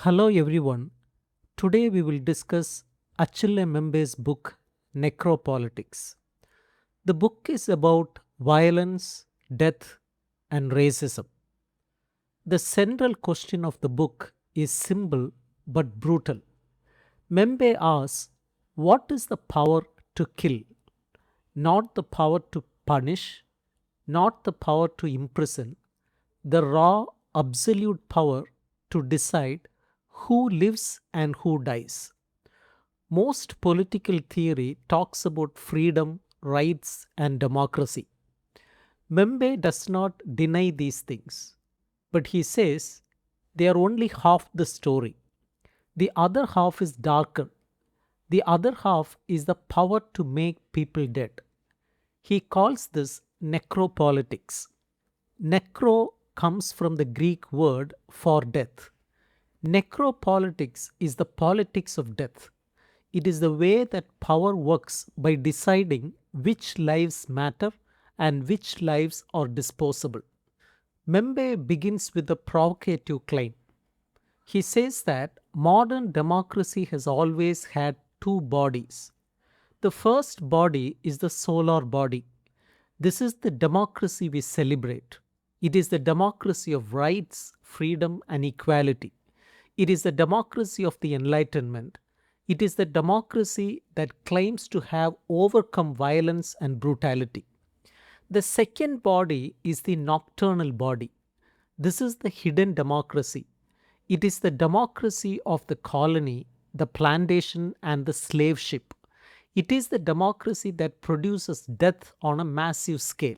Hello everyone. Today we will discuss Achille Mbembe's book Necropolitics. The book is about violence, death, and racism. The central question of the book is simple but brutal. Mbembe asks, what is the power to kill? Not the power to punish, not the power to imprison, the raw, absolute power to decide who lives and who dies. Most political theory talks about freedom, rights, and democracy. Mbembe does not deny these things, but he says they are only half the story. The other half is darker. The other half is the power to make people dead. He calls this necropolitics. Necro comes from the Greek word for death. Necropolitics is the politics of death. It is the way that power works by deciding which lives matter and which lives are disposable. Mbembe begins with a provocative claim. He says that modern democracy has always had two bodies. The first body is the solar body. This is the democracy we celebrate. It is the democracy of rights, freedom, and equality. It is the democracy of the Enlightenment. It is the democracy that claims to have overcome violence and brutality. The second body is the nocturnal body. This is the hidden democracy. It is the democracy of the colony, the plantation, and the slave ship. It is the democracy that produces death on a massive scale.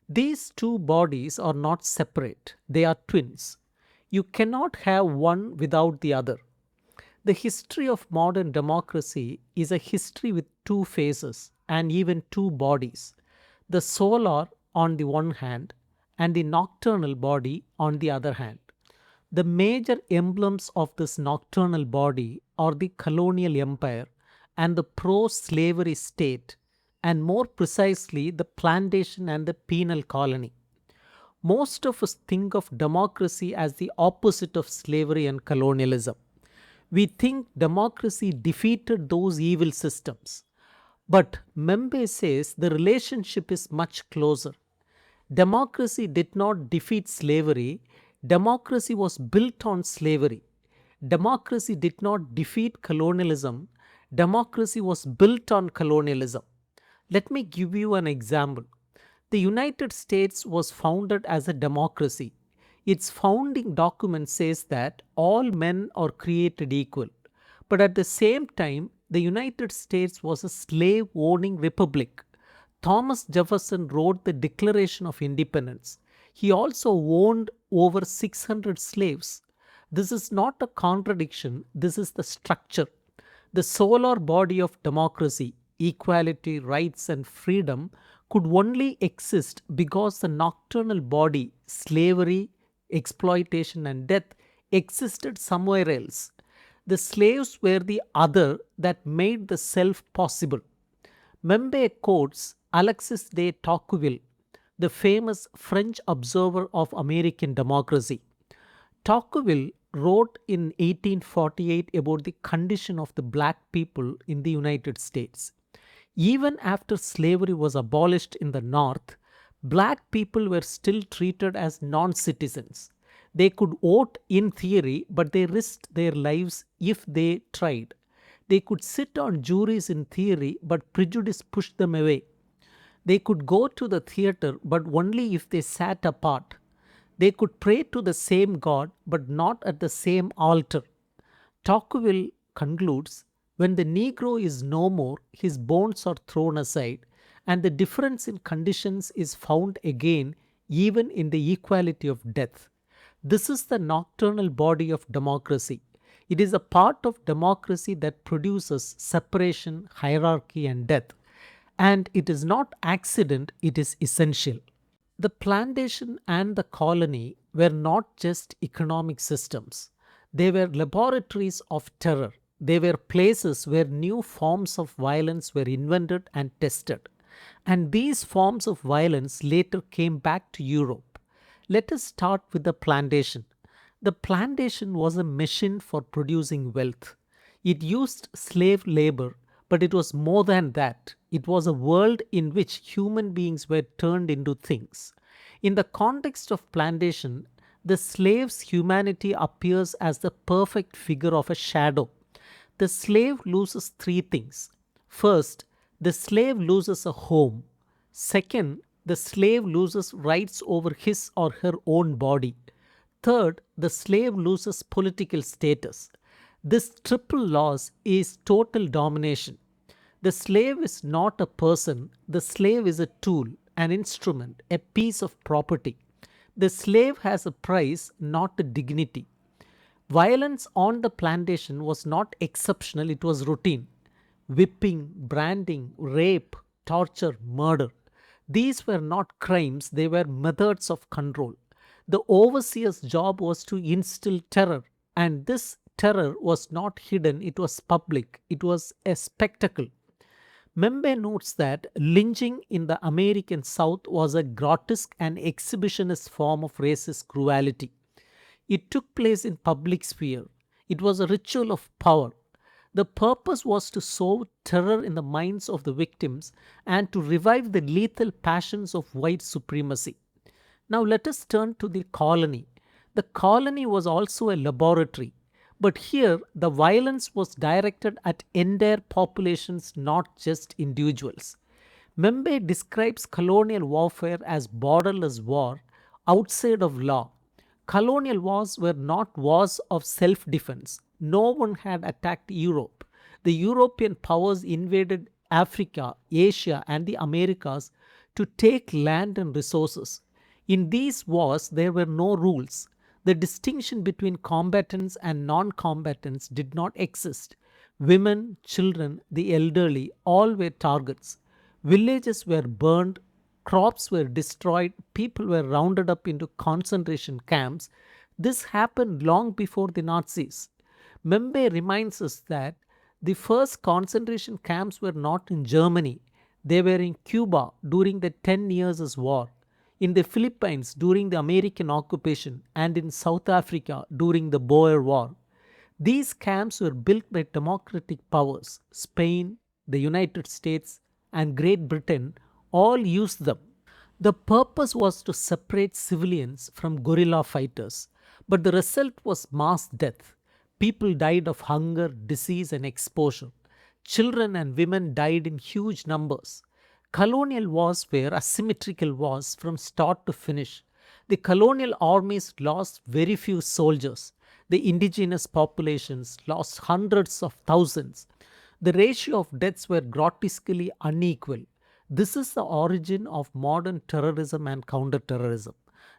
These two bodies are not separate, they are twins. You cannot have one without the other. The history of modern democracy is a history with two phases and even two bodies, the solar on the one hand and the nocturnal body on the other hand. The major emblems of this nocturnal body are the colonial empire and the pro-slavery state, and more precisely the plantation and the penal colony. Most of us think of democracy as the opposite of slavery and colonialism. We think democracy defeated those evil systems. But Mbembe says the relationship is much closer. Democracy did not defeat slavery, democracy was built on slavery. Democracy did not defeat colonialism, democracy was built on colonialism. Let me give you an example. The United States was founded as a democracy. Its founding document says that all men are created equal. But at the same time, the United States was a slave-owning republic. Thomas Jefferson wrote the Declaration of Independence. He also owned over 600 slaves. This is not a contradiction, this is the structure. The solar body of democracy, equality, rights, and freedom could only exist because the nocturnal body, slavery, exploitation, and death existed somewhere else. The slaves were the other that made the self possible. Mbembe quotes Alexis de Tocqueville, the famous French observer of American democracy. Tocqueville wrote in 1848 about the condition of the black people in the United States. Even after slavery was abolished in the North, black people were still treated as non-citizens. They could vote in theory, but they risked their lives if they tried. They could sit on juries in theory, but prejudice pushed them away. They could go to the theater, but only if they sat apart. They could pray to the same God, but not at the same altar. Tocqueville concludes, when the Negro is no more, his bones are thrown aside, and the difference in conditions is found again, even in the equality of death. This is the nocturnal body of democracy. It is a part of democracy that produces separation, hierarchy, and death. And it is not accident, it is essential. The plantation and the colony were not just economic systems. They were laboratories of terror. They were places where new forms of violence were invented and tested. And these forms of violence later came back to Europe. Let us start with the plantation. The plantation was a machine for producing wealth. It used slave labor, but it was more than that. It was a world in which human beings were turned into things. In the context of plantation, the slave's humanity appears as the perfect figure of a shadow. The slave loses three things. First, the slave loses a home. Second, the slave loses rights over his or her own body. Third, the slave loses political status. This triple loss is total domination. The slave is not a person, the slave is a tool, an instrument, a piece of property. The slave has a price, not a dignity. Violence on the plantation was not exceptional, it was routine. Whipping, branding, rape, torture, murder. These were not crimes, they were methods of control. The overseer's job was to instill terror, and this terror was not hidden, it was public, it was a spectacle. Mbembe notes that lynching in the American South was a grotesque and exhibitionist form of racist cruelty. It took place in public sphere. It was a ritual of power. The purpose was to sow terror in the minds of the victims and to revive the lethal passions of white supremacy. Now let us turn to the colony. The colony was also a laboratory, but here the violence was directed at entire populations, not just individuals. Mbembe describes colonial warfare as borderless war outside of law. Colonial wars were not wars of self defense. No one had attacked Europe. The European powers invaded Africa, Asia, and the Americas to take land and resources. In these wars, there were no rules. The distinction between combatants and non combatants did not exist. Women, children, the elderly, all were targets. Villages were burned, crops were destroyed, people were rounded up into concentration camps. This happened long before the Nazis. Mbembe reminds us that the first concentration camps were not in Germany, they were in Cuba during the 10 Years' War, in the Philippines during the American occupation, and in South Africa during the Boer War. These camps were built by democratic powers. Spain, the United States, and Great Britain all used them. The purpose was to separate civilians from guerrilla fighters, but the result was mass death. People died of hunger, disease, and exposure. Children and women died in huge numbers. Colonial wars were asymmetrical wars from start to finish. The colonial armies lost very few soldiers. The indigenous populations lost hundreds of thousands. The ratio of deaths were grotesquely unequal. This is the origin of modern terrorism and counterterrorism.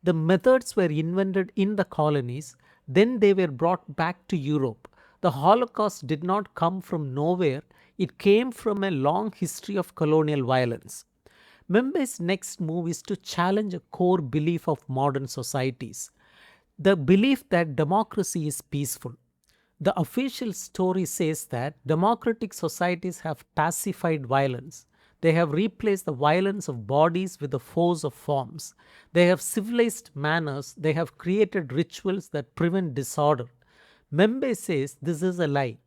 The methods were invented in the colonies, then they were brought back to Europe. The Holocaust did not come from nowhere, it came from a long history of colonial violence. Mbembe's next move is to challenge a core belief of modern societies, the belief that democracy is peaceful. The official story says that democratic societies have pacified violence. They have replaced the violence of bodies with the force of forms. They have civilized manners. They have created rituals that prevent disorder. Mbembe says this is a lie.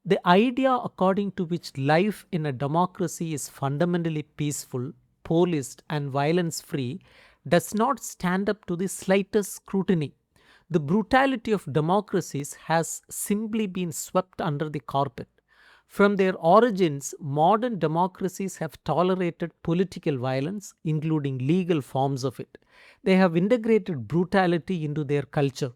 The idea according to which life in a democracy is fundamentally peaceful, policed, and violence free does not stand up to the slightest scrutiny. The brutality of democracies has simply been swept under the carpet. From their origins, modern democracies have tolerated political violence, including legal forms of it. They have integrated brutality into their culture.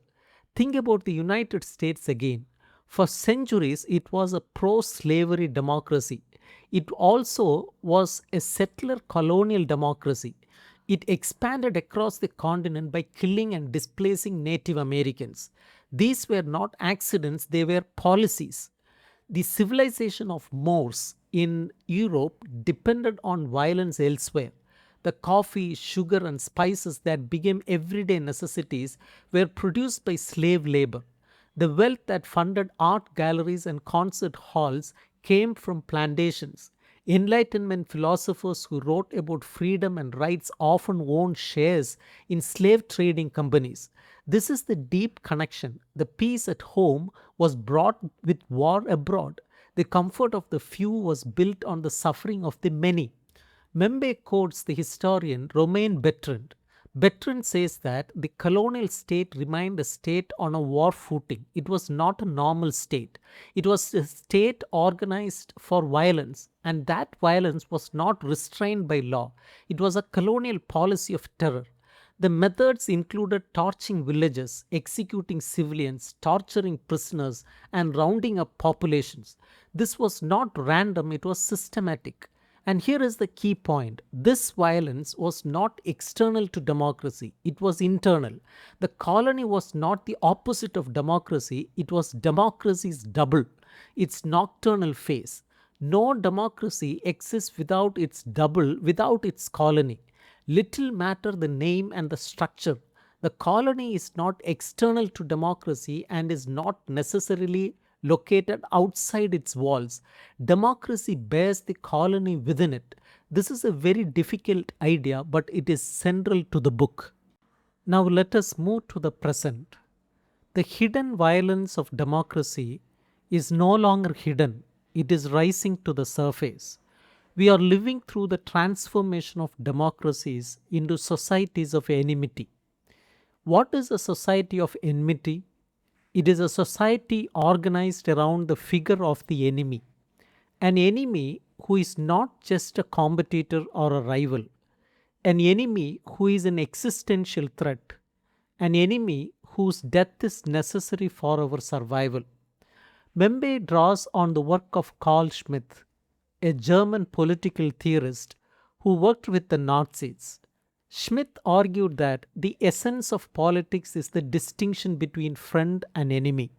Think about the United States again. For centuries, it was a pro slavery democracy. It also was a settler colonial democracy. It expanded across the continent by killing and displacing Native Americans. These were not accidents, they were policies. The civilization of Moors in Europe depended on violence elsewhere. The coffee, sugar, and spices that became everyday necessities were produced by slave labor. The wealth that funded art galleries and concert halls came from plantations. Enlightenment philosophers who wrote about freedom and rights often owned shares in slave trading companies. This is the deep connection. The peace at home was brought with war abroad. The comfort of the few was built on the suffering of the many. Mbembe quotes the historian Romain Bertrand. Bertrand says that the colonial state remained a state on a war footing. It was not a normal state. It was a state organized for violence, and that violence was not restrained by law. It was a colonial policy of terror. The methods included torching villages, executing civilians, torturing prisoners, and rounding up populations. This was not random, it was systematic. And here is the key point: this violence was not external to democracy, it was internal. The colony was not the opposite of democracy, it was democracy's double, its nocturnal phase. No democracy exists without its double, without its colony. Little matter the name and the structure. The colony is not external to democracy and is not necessarily located outside its walls. Democracy bears the colony within it. This is a very difficult idea, but it is central to the book. Now let us move to the present. The hidden violence of democracy is no longer hidden, it is rising to the surface. We are living through the transformation of democracies into societies of enmity. What is a society of enmity? It is a society organized around the figure of the enemy. An enemy who is not just a competitor or a rival, an enemy who is an existential threat, an enemy whose death is necessary for our survival. Mbembe draws on the work of Carl Schmitt, a German political theorist who worked with the Nazis. Schmitt argued that the essence of politics is the distinction between friend and enemy.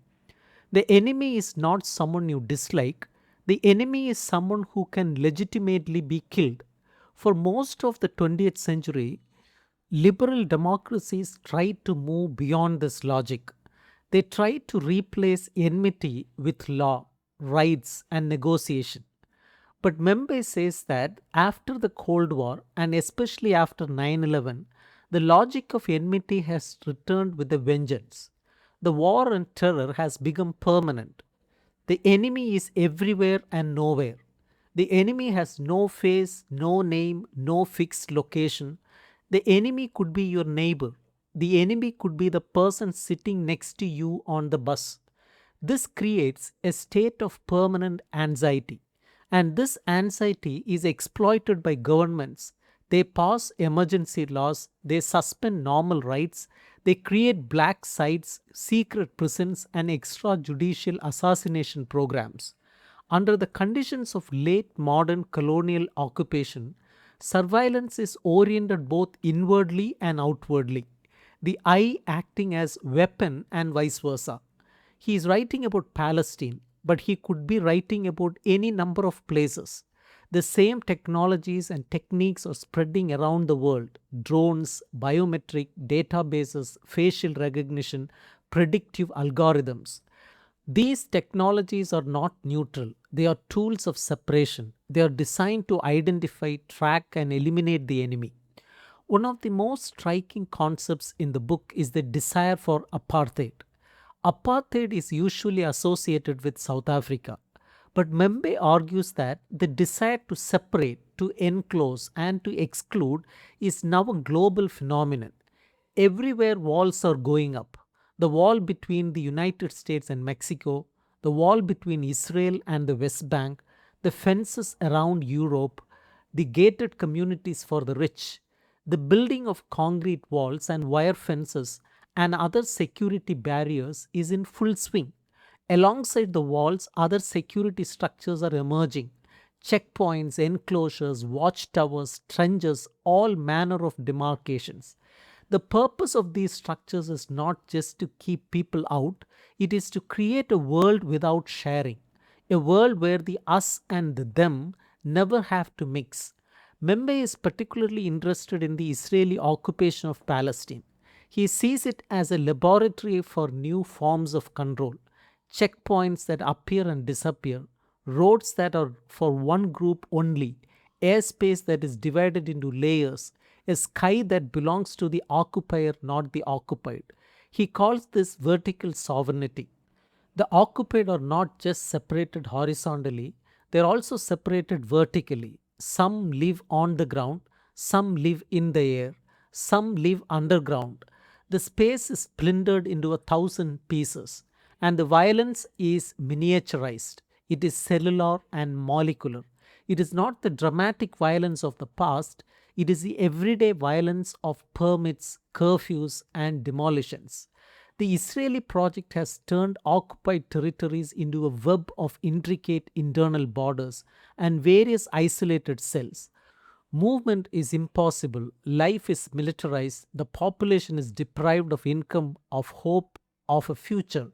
The enemy is not someone you dislike, the enemy is someone who can legitimately be killed. For most of the 20th century, liberal democracies tried to move beyond this logic. They tried to replace enmity with law, rights, and negotiation. But Mbembe says that after the Cold War and especially after 9/11, the logic of enmity has returned with a vengeance. The war and terror has become permanent. The enemy is everywhere and nowhere. The enemy has no face, no name, no fixed location. The enemy could be your neighbor. The enemy could be the person sitting next to you on the bus. This creates a state of permanent anxiety. And this anxiety is exploited by governments. They pass emergency laws, they suspend normal rights, they create black sites, secret prisons, and extrajudicial assassination programs. Under the conditions of late modern colonial occupation, surveillance is oriented both inwardly and outwardly, the eye acting as weapon and vice versa. He is writing about Palestine, but he could be writing about any number of places. The same technologies and techniques are spreading around the world: drones, biometric databases, facial recognition, predictive algorithms. These technologies are not neutral, they are tools of separation. They are designed to identify, track, and eliminate the enemy. One of the most striking concepts in the book is the desire for apartheid. Apartheid is usually associated with South Africa, but Mbembe argues that the desire to separate, to enclose, and to exclude is now a global phenomenon. Everywhere walls are going up: the wall between the United States and Mexico, the wall between Israel and the West Bank, the fences around Europe, the gated communities for the rich. The building of concrete walls and wire fences and other security barriers is in full swing. Alongside the walls, other security structures are emerging: checkpoints, enclosures, watchtowers, trenches, all manner of demarcations. The purpose of these structures is not just to keep people out, it is to create a world without sharing, a world where the us and the them never have to mix. Mbembe is particularly interested in the Israeli occupation of Palestine. He sees it as a laboratory for new forms of control: checkpoints that appear and disappear, roads that are for one group only, airspace that is divided into layers, a sky that belongs to the occupier, not the occupied. He calls this vertical sovereignty. The occupied are not just separated horizontally, they are also separated vertically. Some live on the ground, some live in the air, some live underground. The space is splintered into 1,000 pieces, and the violence is miniaturized. It is cellular and molecular. It is not the dramatic violence of the past, it is the everyday violence of permits, curfews, and demolitions. The Israeli project has turned occupied territories into a web of intricate internal borders and various isolated cells. Movement is impossible, life is militarized, the population is deprived of income, of hope, of a future.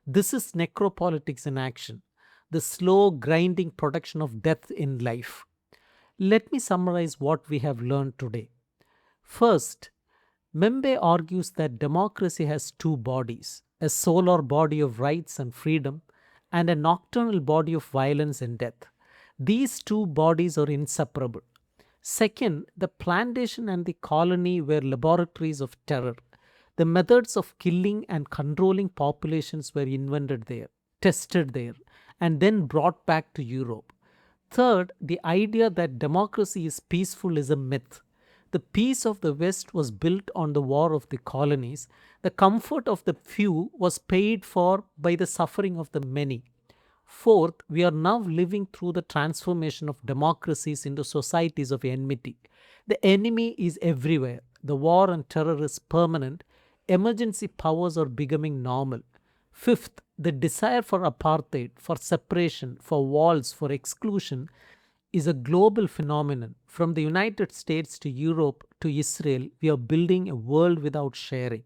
This is necropolitics in action, the slow, grinding production of death in life. Let me summarize what we have learned today. First, Mbembe argues that democracy has two bodies, a solar body of rights and freedom, and a nocturnal body of violence and death. These two bodies are inseparable. Second, the plantation and the colony were laboratories of terror. The methods of killing and controlling populations were invented there, tested there, and then brought back to Europe. Third, the idea that democracy is peaceful is a myth. The peace of the West was built on the war of the colonies. The comfort of the few was paid for by the suffering of the many. Fourth, we are now living through the transformation of democracies into societies of enmity. The enemy is everywhere. The war and terror is permanent. Emergency powers are becoming normal. Fifth, the desire for apartheid, for separation, for walls, for exclusion is a global phenomenon. From the United States to Europe to Israel, we are building a world without sharing.